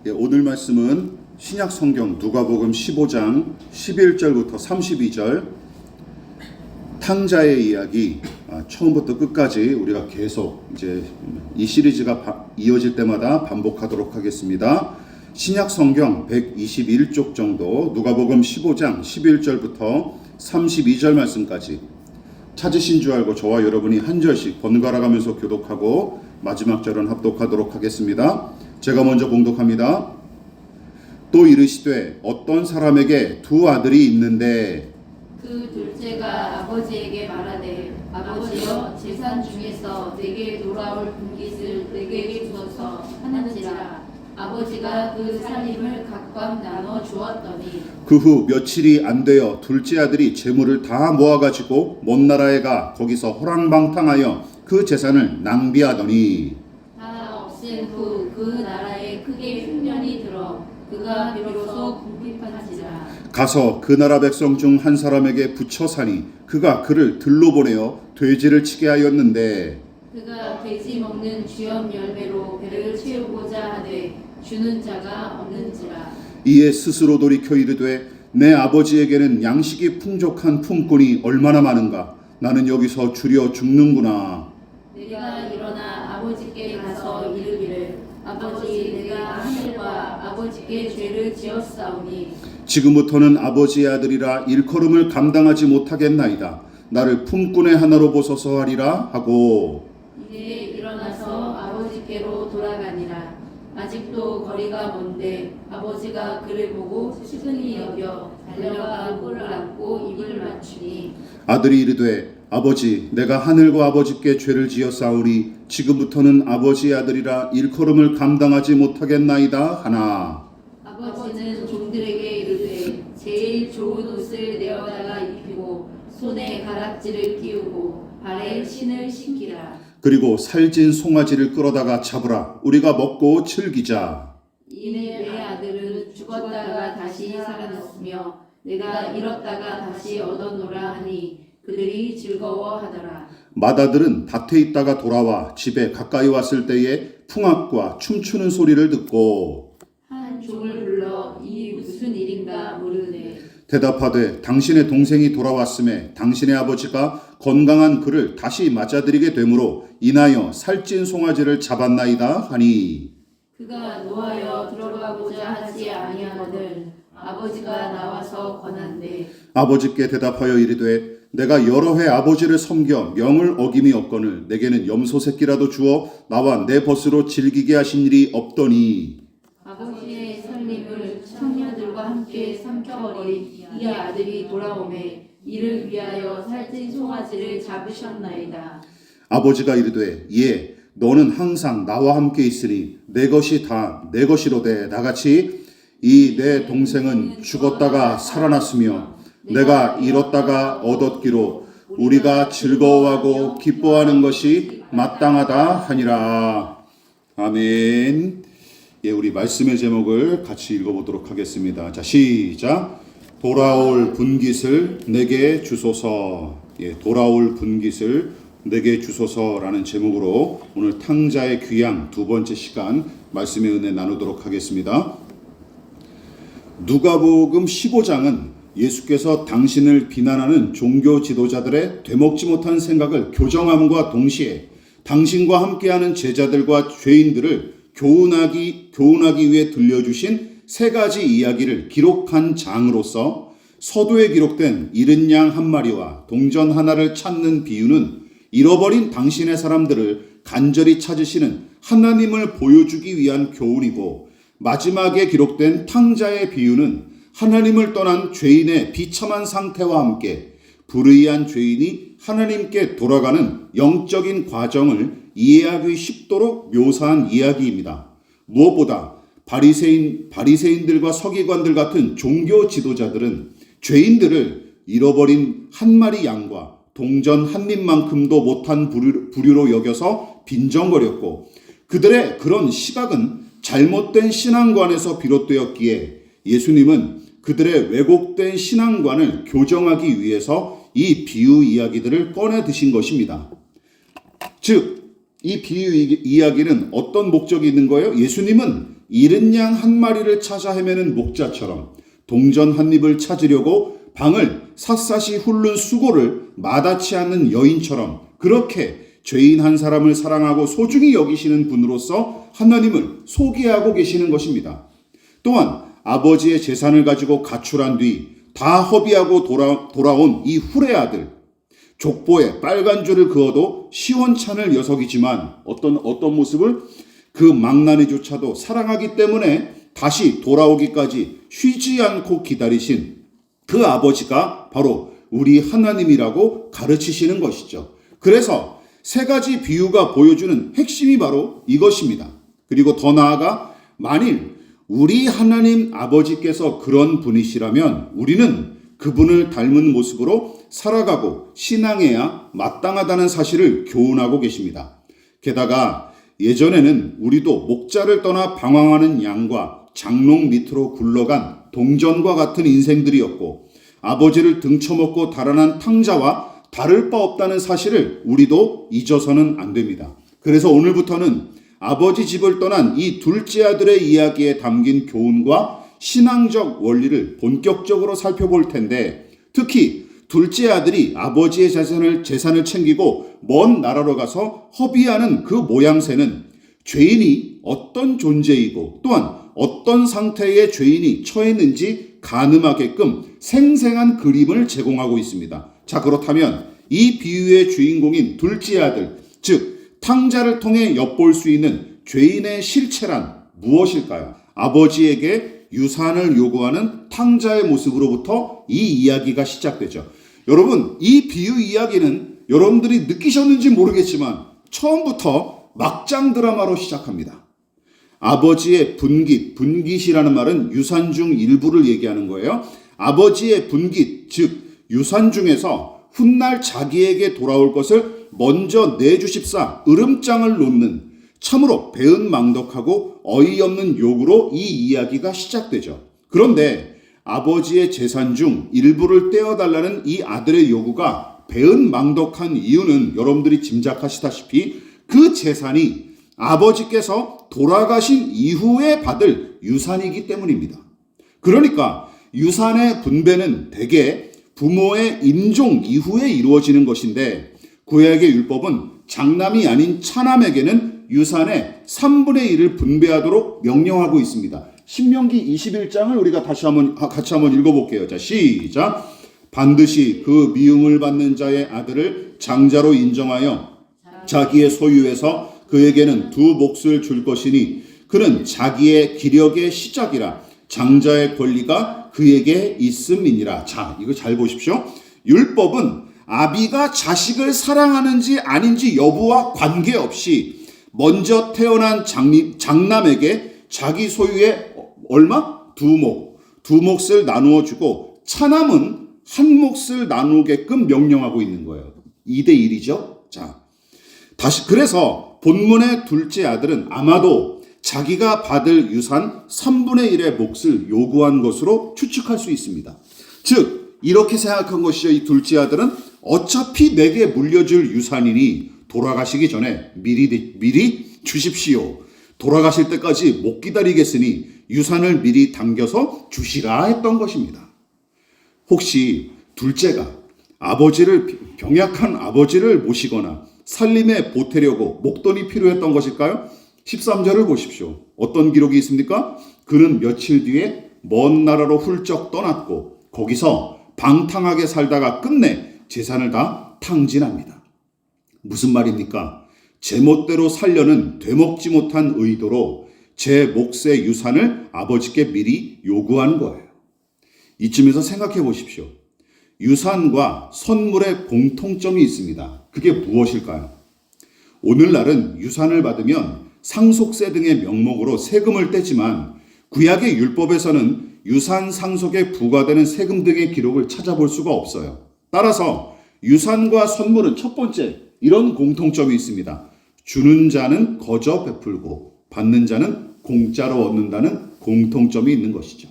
오늘 말씀은 신약 성경 누가복음 15장 11절부터 32절 탕자의 이야기, 처음부터 끝까지 우리가 계속 이제 이 시리즈가 이어질 때마다 반복하도록 하겠습니다. 신약 성경 121쪽 정도 누가복음 15장 11절부터 32절 말씀까지 찾으신 줄 알고 저와 여러분이 한 절씩 번갈아 가면서 교독하고 마지막 절은 합독하도록 하겠습니다. 제가 먼저 봉독합니다. 또 이르시되 어떤 사람에게 두 아들이 있는데 그 둘째가 아버지에게 말하되 아버지여 재산 중에서 내게 돌아올 분깃을 내게 주소서 하는지라. 아버지가 그 살림을 각각 나눠 주었더니 그 후 며칠이 안 되어 둘째 아들이 재물을 다 모아가지고 먼 나라에 가 거기서 호랑방탕하여 그 재산을 낭비하더니 다 없앤 후 그 나라에 크게 흉년이 들어 그가 비로소 궁핍한지라. 가서 그 나라 백성 중 한 사람에게 붙여 사니 그가 그를 들로 보내어 돼지를 치게 하였는데 그가 돼지 먹는 주염 열매로 배를 채우고자 하되 주는 자가 없는지라. 이에 스스로 돌이켜 이르되 내 아버지에게는 양식이 풍족한 품꾼이 얼마나 많은가. 나는 여기서 주려 죽는구나. 내가 일어나 아버지께 가서 이르기를 아버지 내가 하늘과 아버지께 죄를 지었사오니 지금부터는 아버지의 아들이라 일컬음을 감당하지 못하겠나이다. 나를 품꾼의 하나로 보소서 하리라 하고 이에 일어나서 아버지께로 돌아가니라. 아직도 거리가 먼데 아버지가 그를 보고 시근히 여겨 달려가 뿔을 안고 입을 맞추니 아들이 이르되 아버지 내가 하늘과 아버지께 죄를 지었사오니 지금부터는 아버지의 아들이라 일컬음을 감당하지 못하겠나이다 하나. 아버지는 종들에게 이르되 제일 좋은 옷을 내어다가 입히고 손에 가락지를 끼우고 발에 신을 신기라. 그리고 살찐 송아지를 끌어다가 잡으라. 우리가 먹고 즐기자. 이내 내 아들은 죽었다가 다시 살아났으며 내가 잃었다가 다시 얻었노라 하니 그들이 즐거워하더라. 맏아들은 밭에 있다가 돌아와 집에 가까이 왔을 때에 풍악과 춤추는 소리를 듣고 한 종을 불러 이 무슨 일인가 물으되 대답하되 당신의 동생이 돌아왔음에 당신의 아버지가 건강한 그를 다시 맞아들이게 되므로 인하여 살찐 송아지를 잡았나이다 하니 그가 노하여 들어가고자 하지 아니하거늘 아버지가 나와서 권한대 아버지께 대답하여 이르되 내가 여러 해 아버지를 섬겨 명을 어김이 없거늘 내게는 염소 새끼라도 주어 나와 내 벗으로 즐기게 하신 일이 없더니 아버지의 살림을 청년들과 함께 삼켜버린 이 아들이 돌아오매 이를 위하여 살찐 송아지를 잡으셨나이다. 아버지가 이르되 예 너는 항상 나와 함께 있으니 내 것이 다 내 것이로되 나같이 이 내 동생은 죽었다가 살아났으며 내가 잃었다가 얻었기로 우리가 즐거워하고 기뻐하는 것이 마땅하다 하니라. 아멘. 예, 우리 말씀의 제목을 같이 읽어보도록 하겠습니다. 자, 시작. 돌아올 분깃을 내게 주소서. 예, 돌아올 분깃을 내게 주소서라는 제목으로 오늘 탕자의 귀양 두 번째 시간 말씀의 은혜 나누도록 하겠습니다. 누가복음 15장은 예수께서 당신을 비난하는 종교 지도자들의 되먹지 못한 생각을 교정함과 동시에 당신과 함께하는 제자들과 죄인들을 교훈하기 위해 들려주신 세 가지 이야기를 기록한 장으로서 서두에 기록된 잃은 양 한 마리와 동전 하나를 찾는 비유는 잃어버린 당신의 사람들을 간절히 찾으시는 하나님을 보여주기 위한 교훈이고 마지막에 기록된 탕자의 비유는 하나님을 떠난 죄인의 비참한 상태와 함께 불의한 죄인이 하나님께 돌아가는 영적인 과정을 이해하기 쉽도록 묘사한 이야기입니다. 무엇보다 바리새인들과 서기관들 같은 종교 지도자들은 죄인들을 잃어버린 한 마리 양과 동전 한 입만큼도 못한 부류로 여겨서 빈정거렸고 그들의 그런 시각은 잘못된 신앙관에서 비롯되었기에 예수님은 그들의 왜곡된 신앙관을 교정하기 위해서 이 비유 이야기들을 꺼내 드신 것입니다. 즉, 이 비유 이야기는 어떤 목적이 있는 거예요? 예수님은 잃은 양 한 마리를 찾아 헤매는 목자처럼 동전 한 입을 찾으려고 방을 샅샅이 훑는 수고를 마다치 않는 여인처럼 그렇게 죄인 한 사람을 사랑하고 소중히 여기시는 분으로서 하나님을 소개하고 계시는 것입니다. 또한 아버지의 재산을 가지고 가출한 뒤 다 허비하고 돌아온 이 훌의 아들, 족보에 빨간 줄을 그어도 시원찮을 녀석이지만 어떤 모습을 그 망나니조차도 사랑하기 때문에 다시 돌아오기까지 쉬지 않고 기다리신 그 아버지가 바로 우리 하나님이라고 가르치시는 것이죠. 그래서 세 가지 비유가 보여주는 핵심이 바로 이것입니다. 그리고 더 나아가 만일 우리 하나님 아버지께서 그런 분이시라면 우리는 그분을 닮은 모습으로 살아가고 신앙해야 마땅하다는 사실을 교훈하고 계십니다. 게다가 예전에는 우리도 목자를 떠나 방황하는 양과 장롱 밑으로 굴러간 동전과 같은 인생들이었고 아버지를 등쳐먹고 달아난 탕자와 다를 바 없다는 사실을 우리도 잊어서는 안 됩니다. 그래서 오늘부터는 아버지 집을 떠난 이 둘째 아들의 이야기에 담긴 교훈과 신앙적 원리를 본격적으로 살펴볼 텐데 특히 둘째 아들이 아버지의 재산을 챙기고 먼 나라로 가서 허비하는 그 모양새는 죄인이 어떤 존재이고 또한 어떤 상태의 죄인이 처했는지 가늠하게끔 생생한 그림을 제공하고 있습니다. 자, 그렇다면 이 비유의 주인공인 둘째 아들, 즉 탕자를 통해 엿볼 수 있는 죄인의 실체란 무엇일까요? 아버지에게 유산을 요구하는 탕자의 모습으로부터 이 이야기가 시작되죠. 여러분, 이 비유 이야기는 여러분들이 느끼셨는지 모르겠지만 처음부터 막장 드라마로 시작합니다. 아버지의 분깃이라는 말은 유산 중 일부를 얘기하는 거예요. 아버지의 분깃, 즉 유산 중에서 훗날 자기에게 돌아올 것을 먼저 내주십사 으름장을 놓는 참으로 배은망덕하고 어이없는 요구로 이 이야기가 시작되죠. 그런데 아버지의 재산 중 일부를 떼어달라는 이 아들의 요구가 배은망덕한 이유는 여러분들이 짐작하시다시피 그 재산이 아버지께서 돌아가신 이후에 받을 유산이기 때문입니다. 그러니까 유산의 분배는 대개 부모의 임종 이후에 이루어지는 것인데 구약의 율법은 장남이 아닌 차남에게는 유산의 3분의 1을 분배하도록 명령하고 있습니다. 신명기 21장을 우리가 같이 한번 읽어볼게요. 자, 시작. 반드시 그 미움을 받는 자의 아들을 장자로 인정하여 자기의 소유에서 그에게는 두 몫을 줄 것이니 그는 자기의 기력의 시작이라 장자의 권리가 그에게 있음이니라. 자, 이거 잘 보십시오. 율법은 아비가 자식을 사랑하는지 아닌지 여부와 관계없이 먼저 태어난 장남에게 자기 소유의 얼마? 두 몫을 나누어 주고 차남은 한 몫을 나누게끔 명령하고 있는 거예요. 2대 1이죠. 자, 다시 그래서 본문의 둘째 아들은 아마도 자기가 받을 유산 3분의 1의 몫을 요구한 것으로 추측할 수 있습니다. 즉 이렇게 생각한 것이죠. 이 둘째 아들은 어차피 내게 물려줄 유산이니 돌아가시기 전에 미리 주십시오. 돌아가실 때까지 못 기다리겠으니 유산을 미리 당겨서 주시라 했던 것입니다. 혹시 둘째가 병약한 아버지를 모시거나 살림에 보태려고 목돈이 필요했던 것일까요? 13절을 보십시오. 어떤 기록이 있습니까? 그는 며칠 뒤에 먼 나라로 훌쩍 떠났고 거기서 방탕하게 살다가 끝내 재산을 다 탕진합니다. 무슨 말입니까? 제멋대로 살려는 되먹지 못한 의도로 제 몫의 유산을 아버지께 미리 요구한 거예요. 이쯤에서 생각해 보십시오. 유산과 선물의 공통점이 있습니다. 그게 무엇일까요? 오늘날은 유산을 받으면 상속세 등의 명목으로 세금을 떼지만 구약의 율법에서는 유산 상속에 부과되는 세금 등의 기록을 찾아볼 수가 없어요. 따라서 유산과 선물은 첫 번째 이런 공통점이 있습니다. 주는 자는 거저 베풀고 받는 자는 공짜로 얻는다는 공통점이 있는 것이죠.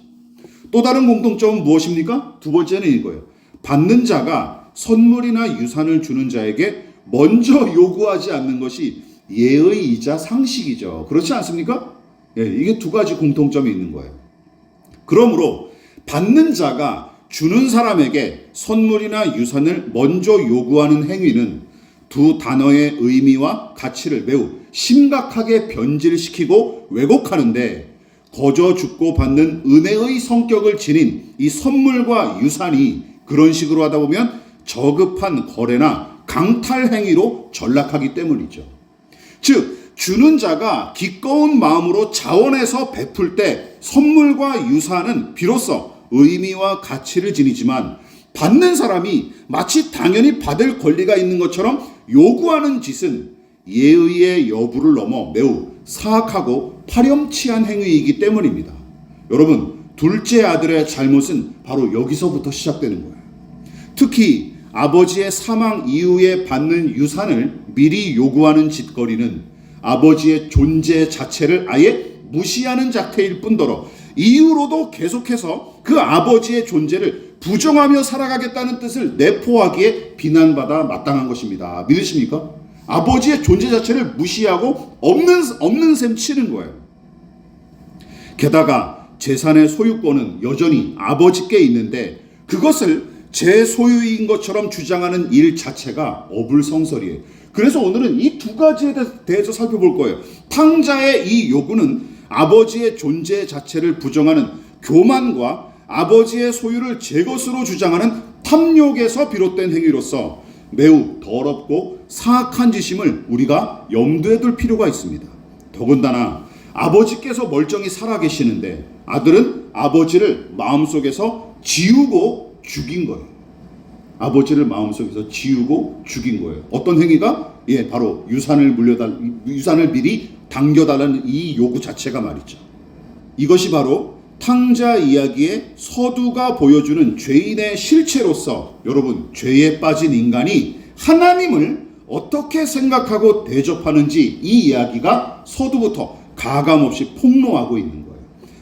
또 다른 공통점은 무엇입니까? 두 번째는 이거예요. 받는 자가 선물이나 유산을 주는 자에게 먼저 요구하지 않는 것이 예의이자 상식이죠. 그렇지 않습니까? 이게 두 가지 공통점이 있는 거예요. 그러므로 받는 자가 주는 사람에게 선물이나 유산을 먼저 요구하는 행위는 두 단어의 의미와 가치를 매우 심각하게 변질시키고 왜곡하는데, 거저 죽고 받는 은혜의 성격을 지닌 이 선물과 유산이 그런 식으로 하다 보면 저급한 거래나 강탈 행위로 전락하기 때문이죠. 즉, 주는 자가 기꺼운 마음으로 자원해서 베풀 때 선물과 유산은 비로소 의미와 가치를 지니지만, 받는 사람이 마치 당연히 받을 권리가 있는 것처럼 요구하는 짓은 예의의 여부를 넘어 매우 사악하고 파렴치한 행위이기 때문입니다. 여러분, 둘째 아들의 잘못은 바로 여기서부터 시작되는 거예요. 특히 아버지의 사망 이후에 받는 유산을 미리 요구하는 짓거리는 아버지의 존재 자체를 아예 무시하는 자태일 뿐더러 이후로도 계속해서 그 아버지의 존재를 부정하며 살아가겠다는 뜻을 내포하기에 비난받아 마땅한 것입니다. 믿으십니까? 아버지의 존재 자체를 무시하고 없는 셈 치는 거예요. 게다가 재산의 소유권은 여전히 아버지께 있는데 그것을 제 소유인 것처럼 주장하는 일 자체가 어불성설이에요. 그래서 오늘은 이 두 가지에 대해서 살펴볼 거예요. 탕자의 이 요구는 아버지의 존재 자체를 부정하는 교만과 아버지의 소유를 제 것으로 주장하는 탐욕에서 비롯된 행위로서 매우 더럽고 사악한 짓임을 우리가 염두에 둘 필요가 있습니다. 더군다나 아버지께서 멀쩡히 살아계시는데 아들은 아버지를 마음속에서 지우고 죽인 거예요. 아버지를 마음속에서 지우고 죽인 거예요. 어떤 행위가? 바로 유산을 미리 당겨달라는 이 요구 자체가 말이죠. 이것이 바로 탕자 이야기의 서두가 보여주는 죄인의 실체로서, 여러분, 죄에 빠진 인간이 하나님을 어떻게 생각하고 대접하는지 이 이야기가 서두부터 가감없이 폭로하고 있는 거예요.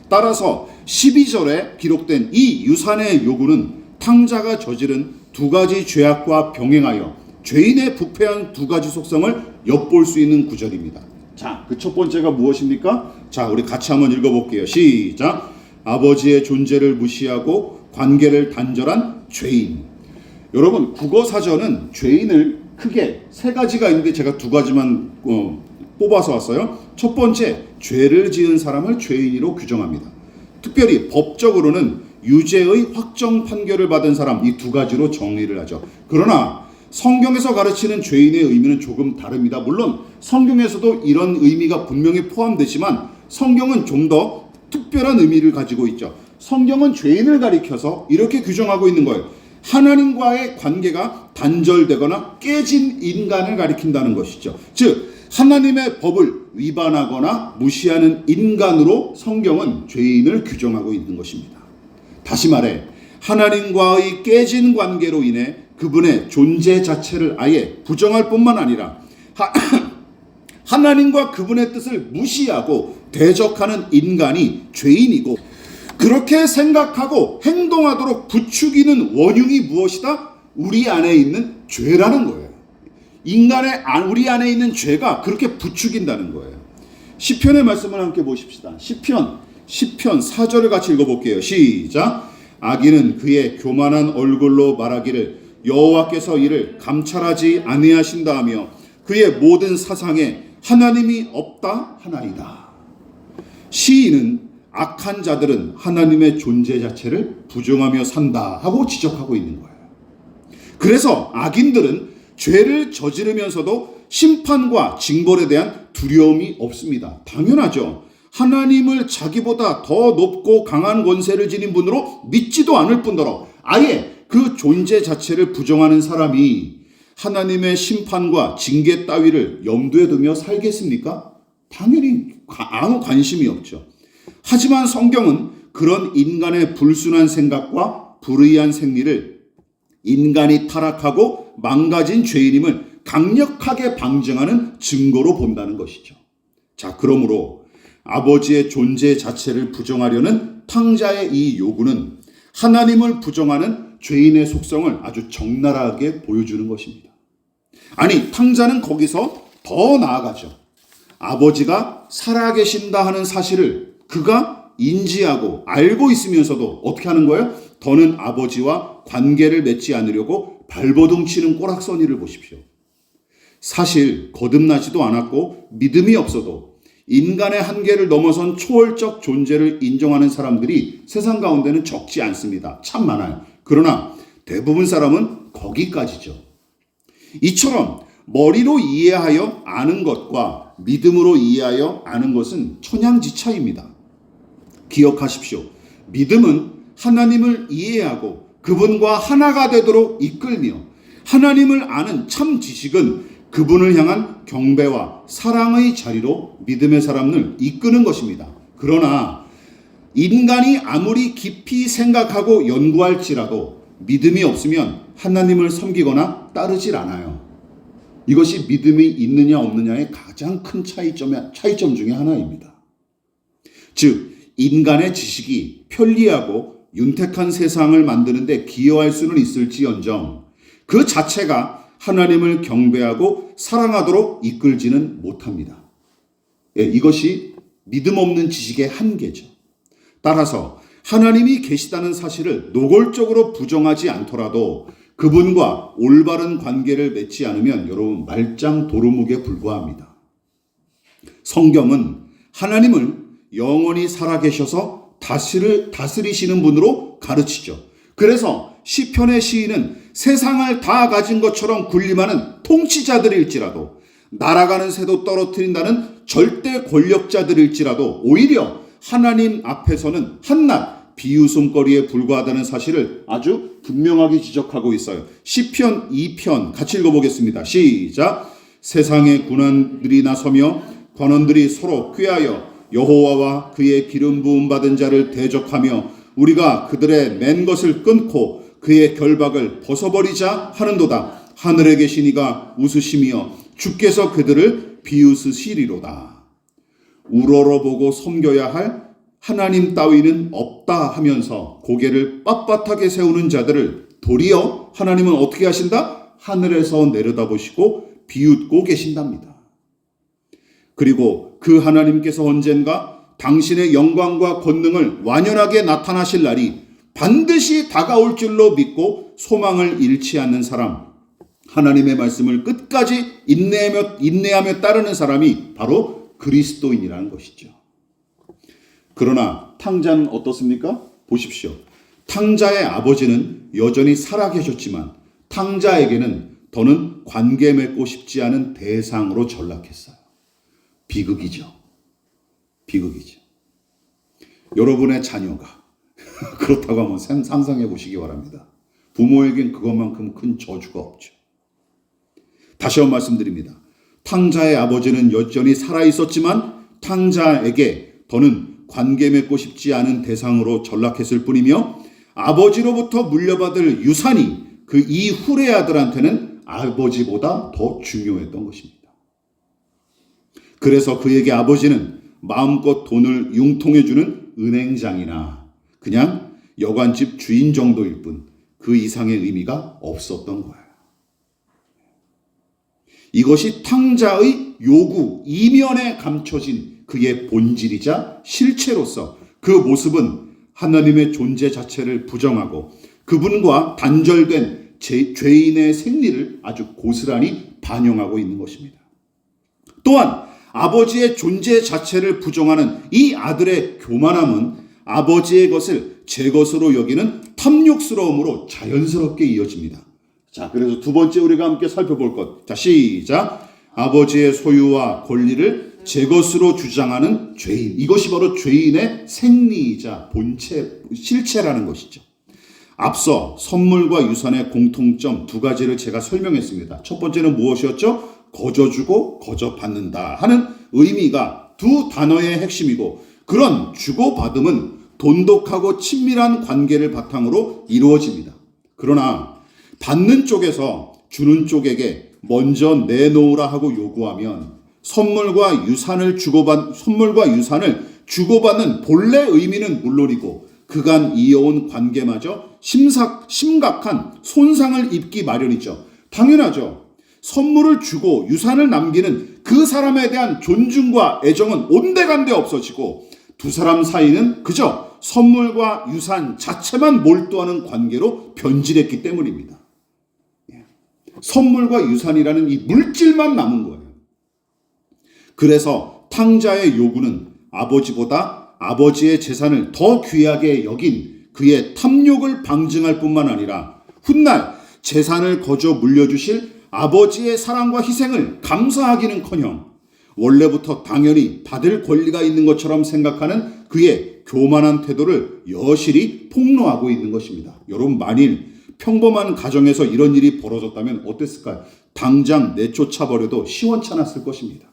따라서 12절에 기록된 이 유산의 요구는 탕자가 저지른 두 가지 죄악과 병행하여 죄인의 부패한 두 가지 속성을 엿볼 수 있는 구절입니다. 자, 그 첫 번째가 무엇입니까? 자, 우리 같이 한번 읽어볼게요. 시작. 아버지의 존재를 무시하고 관계를 단절한 죄인. 여러분, 국어사전은 죄인을 크게 세 가지가 있는데 제가 두 가지만 뽑아서 왔어요. 첫 번째, 죄를 지은 사람을 죄인으로 규정합니다. 특별히 법적으로는 유죄의 확정 판결을 받은 사람, 이 두 가지로 정의를 하죠. 그러나 성경에서 가르치는 죄인의 의미는 조금 다릅니다. 물론 성경에서도 이런 의미가 분명히 포함되지만 성경은 좀 더 특별한 의미를 가지고 있죠. 성경은 죄인을 가리켜서 이렇게 규정하고 있는 거예요. 하나님과의 관계가 단절되거나 깨진 인간을 가리킨다는 것이죠. 즉, 하나님의 법을 위반하거나 무시하는 인간으로 성경은 죄인을 규정하고 있는 것입니다. 다시 말해, 하나님과의 깨진 관계로 인해 그분의 존재 자체를 아예 부정할 뿐만 아니라 하나님과 그분의 뜻을 무시하고 대적하는 인간이 죄인이고, 그렇게 생각하고 행동하도록 부추기는 원흉이 무엇이다? 우리 안에 있는 죄라는 거예요. 우리 안에 있는 죄가 그렇게 부추긴다는 거예요. 시편의 말씀을 함께 보십시다. 시편 4절을 같이 읽어볼게요. 시작. 악인은 그의 교만한 얼굴로 말하기를 여호와께서 이를 감찰하지 아니하신다 하며 그의 모든 사상에 하나님이 없다 하나이다. 시인은 악한 자들은 하나님의 존재 자체를 부정하며 산다 하고 지적하고 있는 거예요. 그래서 악인들은 죄를 저지르면서도 심판과 징벌에 대한 두려움이 없습니다. 당연하죠. 하나님을 자기보다 더 높고 강한 권세를 지닌 분으로 믿지도 않을 뿐더러 아예 그 존재 자체를 부정하는 사람이 하나님의 심판과 징계 따위를 염두에 두며 살겠습니까? 당연히 아무 관심이 없죠. 하지만 성경은 그런 인간의 불순한 생각과 불의한 생리를 인간이 타락하고 망가진 죄인임을 강력하게 방증하는 증거로 본다는 것이죠. 자, 그러므로 아버지의 존재 자체를 부정하려는 탕자의 이 요구는 하나님을 부정하는 죄인의 속성을 아주 적나라하게 보여주는 것입니다. 아니, 탕자는 거기서 더 나아가죠. 아버지가 살아계신다 하는 사실을 그가 인지하고 알고 있으면서도 어떻게 하는 거예요? 더는 아버지와 관계를 맺지 않으려고 발버둥 치는 꼬락서니를 보십시오. 사실 거듭나지도 않았고 믿음이 없어도 인간의 한계를 넘어선 초월적 존재를 인정하는 사람들이 세상 가운데는 적지 않습니다. 참 많아요. 그러나 대부분 사람은 거기까지죠. 이처럼 머리로 이해하여 아는 것과 믿음으로 이해하여 아는 것은 천양지차입니다. 기억하십시오. 믿음은 하나님을 이해하고 그분과 하나가 되도록 이끌며, 하나님을 아는 참 지식은 그분을 향한 경배와 사랑의 자리로 믿음의 사람을 이끄는 것입니다. 그러나 인간이 아무리 깊이 생각하고 연구할지라도 믿음이 없으면 하나님을 섬기거나 따르질 않아요. 이것이 믿음이 있느냐 없느냐의 가장 큰 차이점 중에 하나입니다. 즉, 인간의 지식이 편리하고 윤택한 세상을 만드는데 기여할 수는 있을지언정 그 자체가 하나님을 경배하고 사랑하도록 이끌지는 못합니다. 이것이 믿음 없는 지식의 한계죠. 따라서 하나님이 계시다는 사실을 노골적으로 부정하지 않더라도 그분과 올바른 관계를 맺지 않으면 여러분 말짱 도루묵에 불과합니다. 성경은 하나님을 영원히 살아계셔서 다스리시는 분으로 가르치죠. 그래서 시편의 시인은 세상을 다 가진 것처럼 군림하는 통치자들일지라도, 날아가는 새도 떨어뜨린다는 절대 권력자들일지라도 오히려 하나님 앞에서는 한낱 비웃음거리에 불과하다는 사실을 아주 분명하게 지적하고 있어요. 시편 2편 같이 읽어보겠습니다. 시작. 세상의 군왕들이 나서며 관원들이 서로 꾀하여 여호와와 그의 기름 부음 받은 자를 대적하며 우리가 그들의 맨 것을 끊고 그의 결박을 벗어버리자 하는도다. 하늘에 계신 이가 웃으시며 주께서 그들을 비웃으시리로다. 우러러보고 섬겨야 할 하나님 따위는 없다 하면서 고개를 빳빳하게 세우는 자들을 도리어 하나님은 어떻게 하신다? 하늘에서 내려다보시고 비웃고 계신답니다. 그리고 그 하나님께서 언젠가 당신의 영광과 권능을 완연하게 나타나실 날이 반드시 다가올 줄로 믿고 소망을 잃지 않는 사람, 하나님의 말씀을 끝까지 인내하며 따르는 사람이 바로 그리스도인이라는 것이죠. 그러나 탕자는 어떻습니까? 보십시오. 탕자의 아버지는 여전히 살아계셨지만 탕자에게는 더는 관계 맺고 싶지 않은 대상으로 전락했어요. 비극이죠. 비극이죠. 여러분의 자녀가 그렇다고 한번 상상해 보시기 바랍니다. 부모에겐 그것만큼 큰 저주가 없죠. 다시 한번 말씀드립니다. 탕자의 아버지는 여전히 살아있었지만 탕자에게 더는 관계 맺고 싶지 않은 대상으로 전락했을 뿐이며 아버지로부터 물려받을 유산이 그 이 후레 아들한테는 아버지보다 더 중요했던 것입니다. 그래서 그에게 아버지는 마음껏 돈을 융통해주는 은행장이나 그냥 여관집 주인 정도일 뿐 그 이상의 의미가 없었던 거예요. 이것이 탕자의 요구 이면에 감춰진 그의 본질이자 실체로서 그 모습은 하나님의 존재 자체를 부정하고 그분과 단절된 죄인의 생리를 아주 고스란히 반영하고 있는 것입니다. 또한 아버지의 존재 자체를 부정하는 이 아들의 교만함은 아버지의 것을 제 것으로 여기는 탐욕스러움으로 자연스럽게 이어집니다. 자, 그래서 두 번째 우리가 함께 살펴볼 것. 자, 시작. 아버지의 소유와 권리를 제 것으로 주장하는 죄인. 이것이 바로 죄인의 생리이자 본체, 실체라는 것이죠. 앞서 선물과 유산의 공통점 두 가지를 제가 설명했습니다. 첫 번째는 무엇이었죠? 거저 주고 거저 받는다 하는 의미가 두 단어의 핵심이고 그런 주고받음은 돈독하고 친밀한 관계를 바탕으로 이루어집니다. 그러나 받는 쪽에서 주는 쪽에게 먼저 내놓으라 하고 요구하면 선물과 유산을 주고받는 본래 의미는 물론이고 그간 이어온 관계마저 심각한 손상을 입기 마련이죠. 당연하죠. 선물을 주고 유산을 남기는 그 사람에 대한 존중과 애정은 온데간데 없어지고 두 사람 사이는 그저 선물과 유산 자체만 몰두하는 관계로 변질했기 때문입니다. 선물과 유산이라는 이 물질만 남은 거예요. 그래서 탕자의 요구는 아버지보다 아버지의 재산을 더 귀하게 여긴 그의 탐욕을 방증할 뿐만 아니라 훗날 재산을 거저 물려주실 아버지의 사랑과 희생을 감사하기는커녕 원래부터 당연히 받을 권리가 있는 것처럼 생각하는 그의 교만한 태도를 여실히 폭로하고 있는 것입니다. 여러분, 만일 평범한 가정에서 이런 일이 벌어졌다면 어땠을까요? 당장 내쫓아버려도 시원찮았을 것입니다.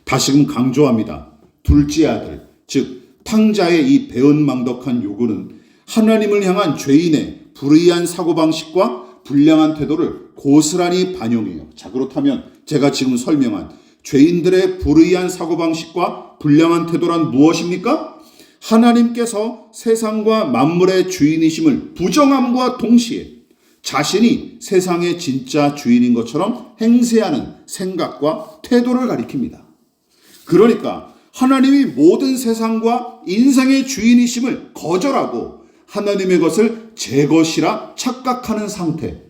다시금 강조합니다. 둘째 아들, 즉 탕자의 이 배은망덕한 요구는 하나님을 향한 죄인의 불의한 사고방식과 불량한 태도를 고스란히 반영해요. 자, 그렇다면 제가 지금 설명한 죄인들의 불의한 사고방식과 불량한 태도란 무엇입니까? 하나님께서 세상과 만물의 주인이심을 부정함과 동시에 자신이 세상의 진짜 주인인 것처럼 행세하는 생각과 태도를 가리킵니다. 그러니까 하나님이 모든 세상과 인생의 주인이심을 거절하고 하나님의 것을 제 것이라 착각하는 상태.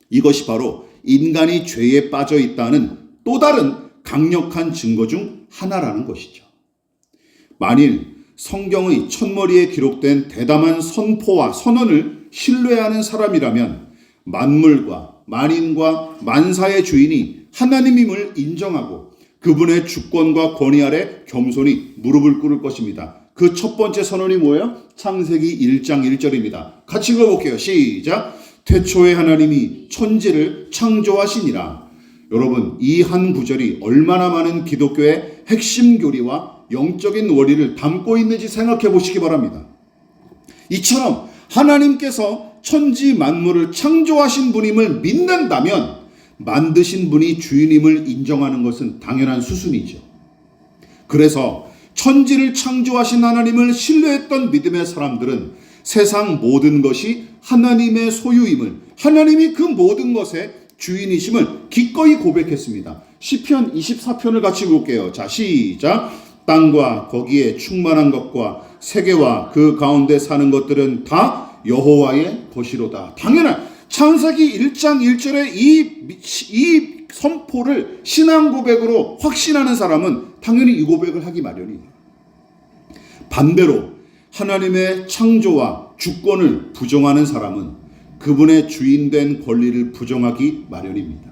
이것이 바로 인간이 죄에 빠져 있다는 또 다른 강력한 증거 중 하나라는 것이죠. 만일 성경의 첫머리에 기록된 대담한 선포와 선언을 신뢰하는 사람이라면 만물과 만인과 만사의 주인이 하나님임을 인정하고 그분의 주권과 권위 아래 겸손히 무릎을 꿇을 것입니다. 그 첫 번째 선언이 뭐예요? 창세기 1장 1절입니다. 같이 읽어볼게요. 시작. 태초에 하나님이 천지를 창조하시니라. 여러분, 이 한 구절이 얼마나 많은 기독교의 핵심 교리와 영적인 원리를 담고 있는지 생각해 보시기 바랍니다. 이처럼 하나님께서 천지 만물을 창조하신 분임을 믿는다면 만드신 분이 주인임을 인정하는 것은 당연한 수순이죠. 그래서 천지를 창조하신 하나님을 신뢰했던 믿음의 사람들은 세상 모든 것이 하나님의 소유임을, 하나님이 그 모든 것의 주인이심을 기꺼이 고백했습니다. 시편 24편을 같이 볼게요. 자, 시작. 땅과 거기에 충만한 것과 세계와 그 가운데 사는 것들은 다 여호와의 것이로다. 당연한 창세기 1장 1절의 이 선포를 신앙 고백으로 확신하는 사람은 당연히 이 고백을 하기 마련이에요. 반대로 하나님의 창조와 주권을 부정하는 사람은 그분의 주인된 권리를 부정하기 마련입니다.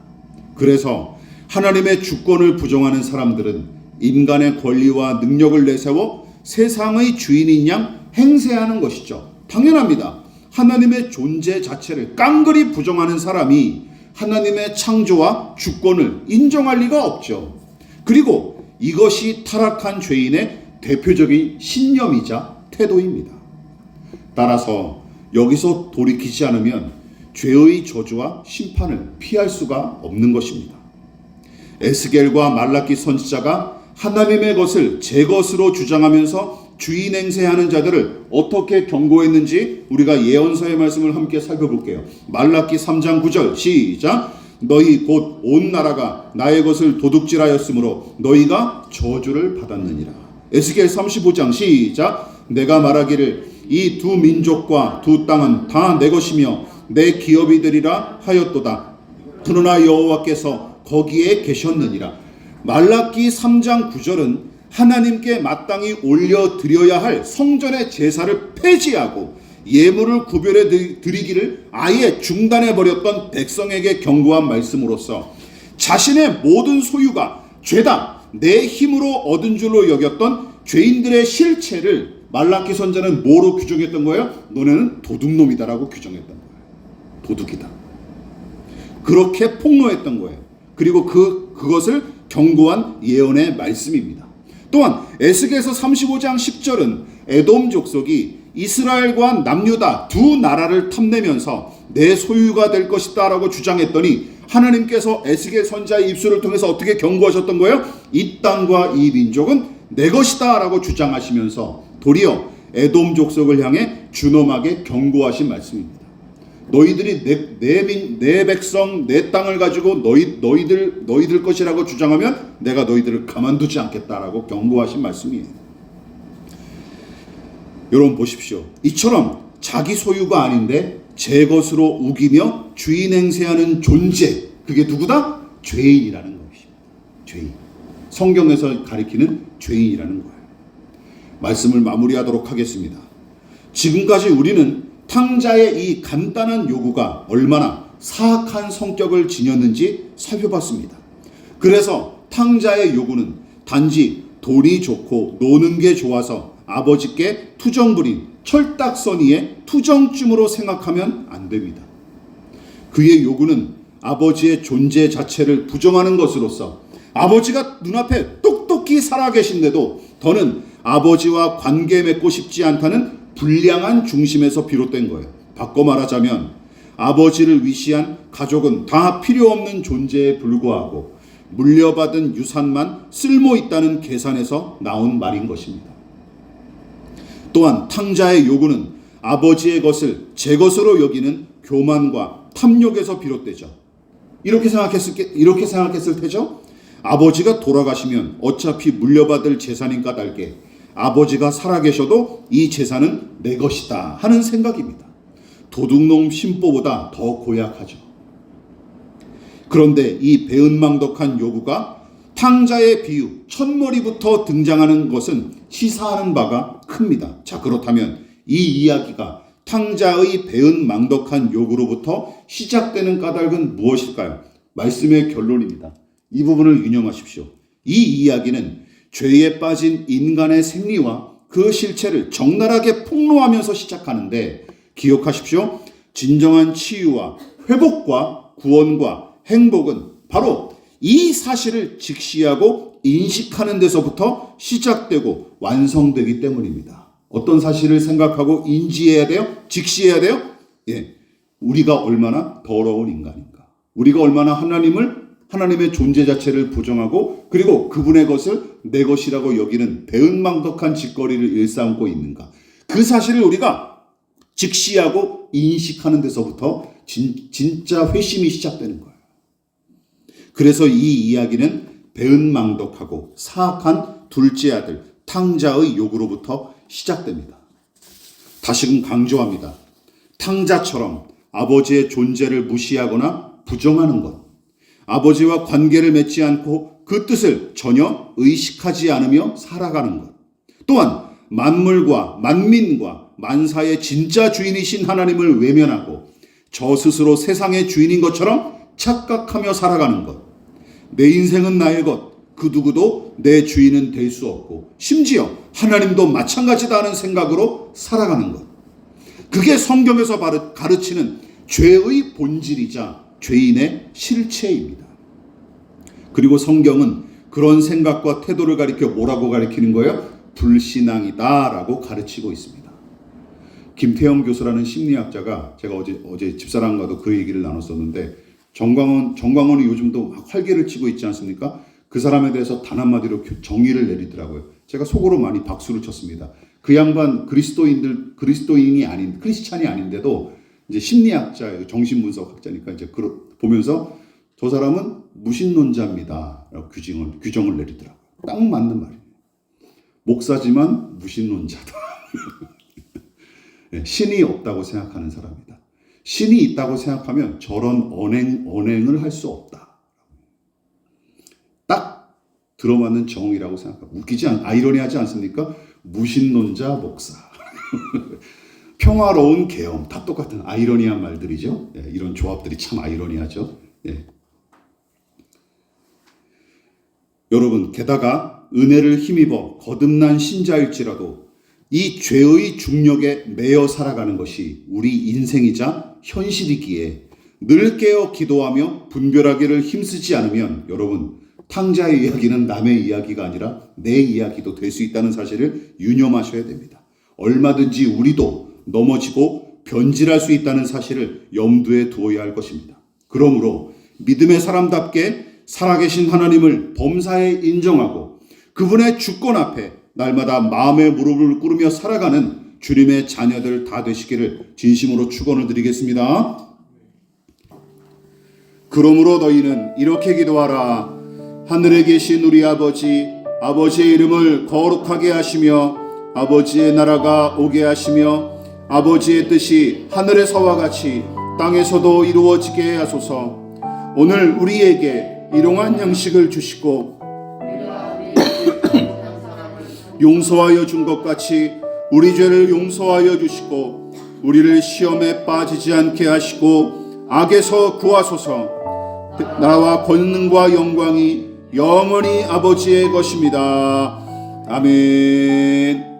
그래서 하나님의 주권을 부정하는 사람들은 인간의 권리와 능력을 내세워 세상의 주인인 양 행세하는 것이죠. 당연합니다. 하나님의 존재 자체를 깡그리 부정하는 사람이 하나님의 창조와 주권을 인정할 리가 없죠. 그리고 이것이 타락한 죄인의 대표적인 신념이자 태도입니다. 따라서 여기서 돌이키지 않으면 죄의 저주와 심판을 피할 수가 없는 것입니다. 에스겔과 말라기 선지자가 하나님의 것을 제 것으로 주장하면서 주인 행세하는 자들을 어떻게 경고했는지 우리가 예언서의 말씀을 함께 살펴볼게요. 말라기 3장 9절 시작. 너희 곧 온 나라가 나의 것을 도둑질하였으므로 너희가 저주를 받았느니라. 에스겔 35장 시작. 내가 말하기를 이 두 민족과 두 땅은 다 내 것이며 내 기업이 되리라 하였도다. 그러나 여호와께서 거기에 계셨느니라. 말라기 3장 9절은 하나님께 마땅히 올려드려야 할 성전의 제사를 폐지하고 예물을 구별해 드리기를 아예 중단해버렸던 백성에게 경고한 말씀으로서 자신의 모든 소유가 죄다 내 힘으로 얻은 줄로 여겼던 죄인들의 실체를 말라기 선자는 뭐로 규정했던 거예요? 너네는 도둑놈이다라고 규정했던 거예요. 도둑이다. 그렇게 폭로했던 거예요. 그리고 그것을 경고한 예언의 말씀입니다. 또한 에스겔서 35장 10절은 에돔 족속이 이스라엘과 남유다 두 나라를 탐내면서 내 소유가 될 것이다 라고 주장했더니 하나님께서 에스겔 선지자의 입술을 통해서 어떻게 경고하셨던 거예요? 이 땅과 이 민족은 내 것이다 라고 주장하시면서 도리어 에돔 족속을 향해 준엄하게 경고하신 말씀입니다. 너희들이 내 백성 내 땅을 가지고 너희들 것이라고 주장하면 내가 너희들을 가만두지 않겠다라고 경고하신 말씀이에요. 여러분 보십시오. 이처럼 자기 소유가 아닌데 제 것으로 우기며 주인 행세하는 존재, 그게 누구다? 죄인이라는 것입니다. 죄인. 성경에서 가리키는 죄인이라는 거예요. 말씀을 마무리하도록 하겠습니다. 지금까지 우리는 탕자의 이 간단한 요구가 얼마나 사악한 성격을 지녔는지 살펴봤습니다. 그래서 탕자의 요구는 단지 돈이 좋고 노는 게 좋아서 아버지께 투정 부린 철딱서니의 투정쯤으로 생각하면 안 됩니다. 그의 요구는 아버지의 존재 자체를 부정하는 것으로서 아버지가 눈앞에 똑똑히 살아계신데도 더는 아버지와 관계 맺고 싶지 않다는 불량한 중심에서 비롯된 거예요. 바꿔 말하자면 아버지를 위시한 가족은 다 필요 없는 존재에 불과하고 물려받은 유산만 쓸모 있다는 계산에서 나온 말인 것입니다. 또한 탕자의 요구는 아버지의 것을 제 것으로 여기는 교만과 탐욕에서 비롯되죠. 이렇게 생각했을 테죠. 아버지가 돌아가시면 어차피 물려받을 재산인 까닭에 아버지가 살아계셔도 이 재산은 내 것이다 하는 생각입니다. 도둑놈 심보보다 더 고약하죠. 그런데 이 배은망덕한 요구가 탕자의 비유 첫머리부터 등장하는 것은 시사하는 바가 큽니다. 자, 그렇다면 이 이야기가 탕자의 배은망덕한 요구로부터 시작되는 까닭은 무엇일까요? 말씀의 결론입니다. 이 부분을 유념하십시오. 이 이야기는 죄에 빠진 인간의 생리와 그 실체를 적나라하게 폭로하면서 시작하는데, 기억하십시오. 진정한 치유와 회복과 구원과 행복은 바로 이 사실을 직시하고 인식하는 데서부터 시작되고 완성되기 때문입니다. 어떤 사실을 생각하고 인지해야 돼요? 직시해야 돼요? 우리가 얼마나 더러운 인간인가, 우리가 얼마나 하나님의 존재 자체를 부정하고 그리고 그분의 것을 내 것이라고 여기는 배은망덕한 짓거리를 일삼고 있는가, 그 사실을 우리가 직시하고 인식하는 데서부터 진짜 회심이 시작되는 거예요. 그래서 이 이야기는 배은망덕하고 사악한 둘째 아들 탕자의 요구로부터 시작됩니다. 다시금 강조합니다. 탕자처럼 아버지의 존재를 무시하거나 부정하는 것, 아버지와 관계를 맺지 않고 그 뜻을 전혀 의식하지 않으며 살아가는 것, 또한 만물과 만민과 만사의 진짜 주인이신 하나님을 외면하고 저 스스로 세상의 주인인 것처럼 착각하며 살아가는 것, 내 인생은 나의 것, 그 누구도 내 주인은 될 수 없고 심지어 하나님도 마찬가지다 하는 생각으로 살아가는 것, 그게 성경에서 가르치는 죄의 본질이자 죄인의 실체입니다. 그리고 성경은 그런 생각과 태도를 가리켜 뭐라고 가리키는 거예요? 불신앙이다 라고 가르치고 있습니다. 김태형 교수라는 심리학자가, 제가 어제 집사람과도 그 얘기를 나눴었는데, 정광훈이 요즘도 막 활개를 치고 있지 않습니까? 그 사람에 대해서 단 한마디로 정의를 내리더라고요. 제가 속으로 많이 박수를 쳤습니다. 그 양반 크리스찬이 아닌데도 이제 심리학자, 정신분석학자니까 이제 보면서 저 사람은 무신론자입니다 라고 규정을 내리더라고요. 딱 맞는 말이에요. 목사지만 무신론자다. 신이 없다고 생각하는 사람이다. 신이 있다고 생각하면 저런 언행을 할 수 없다. 딱 들어맞는 정의라고 생각합니다. 아이러니하지 않습니까? 무신론자 목사. 평화로운 계엄, 다 똑같은 아이러니한 말들이죠. 이런 조합들이 참 아이러니하죠. 여러분, 게다가 은혜를 힘입어 거듭난 신자일지라도 이 죄의 중력에 매여 살아가는 것이 우리 인생이자 현실이기에 늘 깨어 기도하며 분별하기를 힘쓰지 않으면, 여러분, 탕자의 이야기는 남의 이야기가 아니라 내 이야기도 될 수 있다는 사실을 유념하셔야 됩니다. 얼마든지 우리도 넘어지고 변질할 수 있다는 사실을 염두에 두어야 할 것입니다. 그러므로 믿음의 사람답게 살아계신 하나님을 범사에 인정하고 그분의 주권 앞에 날마다 마음의 무릎을 꿇으며 살아가는 주님의 자녀들 다 되시기를 진심으로 축원을 드리겠습니다. 그러므로 너희는 이렇게 기도하라. 하늘에 계신 우리 아버지, 아버지의 이름을 거룩하게 하시며 아버지의 나라가 오게 하시며 아버지의 뜻이 하늘에서와 같이 땅에서도 이루어지게 하소서. 오늘 우리에게 일용할 양식을 주시고 용서하여 준 것 같이 우리 죄를 용서하여 주시고 우리를 시험에 빠지지 않게 하시고 악에서 구하소서. 나라와 권능과 영광이 영원히 아버지의 것입니다. 아멘.